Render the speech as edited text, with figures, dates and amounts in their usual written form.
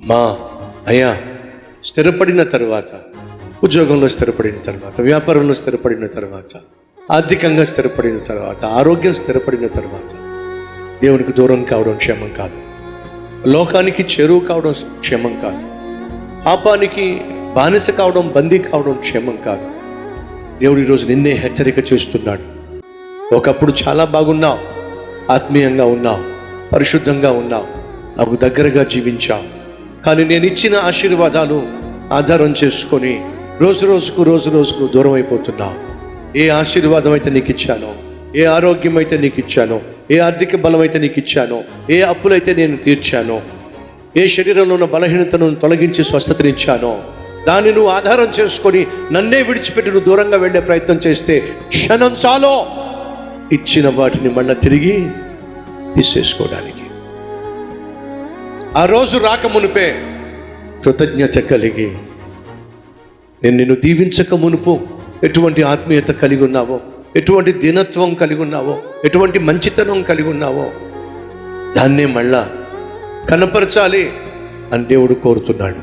మా అయ్యా స్థిరపడిన తర్వాత, ఉద్యోగంలో స్థిరపడిన తర్వాత, వ్యాపారంలో స్థిరపడిన తర్వాత, ఆర్థికంగా స్థిరపడిన తర్వాత, ఆరోగ్యం స్థిరపడిన తర్వాత దేవునికి దూరం కావడం క్షేమం కాదు. లోకానికి చేరువు కావడం క్షేమం కాదు. పాపానికి బానిస కావడం, బందీ కావడం క్షేమం కాదు. దేవుడు ఈరోజు నిన్నే హెచ్చరిక చేస్తున్నాడు. ఒకప్పుడు చాలా బాగున్నావు, ఆత్మీయంగా ఉన్నావు, పరిశుద్ధంగా ఉన్నావు, నాకు దగ్గరగా జీవించావు. కానీ నేను ఇచ్చిన ఆశీర్వాదాలు ఆధారం చేసుకొని రోజు రోజుకు దూరం అయిపోతున్నావు. ఏ ఆశీర్వాదం అయితే నీకు ఇచ్చానో, ఏ ఆరోగ్యం అయితే నీకు ఇచ్చానో, ఏ ఆర్థిక బలం అయితే నీకు ఇచ్చానో, ఏ అప్పులైతే నేను తీర్చానో, ఏ శరీరంలో ఉన్న బలహీనతను తొలగించి స్వస్థతనిచ్చానో, దాన్ని నువ్వు ఆధారం చేసుకొని నన్నే విడిచిపెట్టి నువ్వు దూరంగా వెళ్ళే ప్రయత్నం చేస్తే క్షణం చాలో ఇచ్చిన వాటిని మళ్ళీ తిరిగి తీసేసుకోవడానికి. ఆ రోజు రాక మునిపే కృతజ్ఞత కలిగి, నేను నిన్ను దీవించక మునుపు ఎటువంటి ఆత్మీయత కలిగి ఉన్నావో, ఎటువంటి దీనత్వం కలిగి ఉన్నావో, ఎటువంటి మంచితనం కలిగి ఉన్నావో దాన్నే మళ్ళా కనపరచాలి అని దేవుడు కోరుతున్నాడు.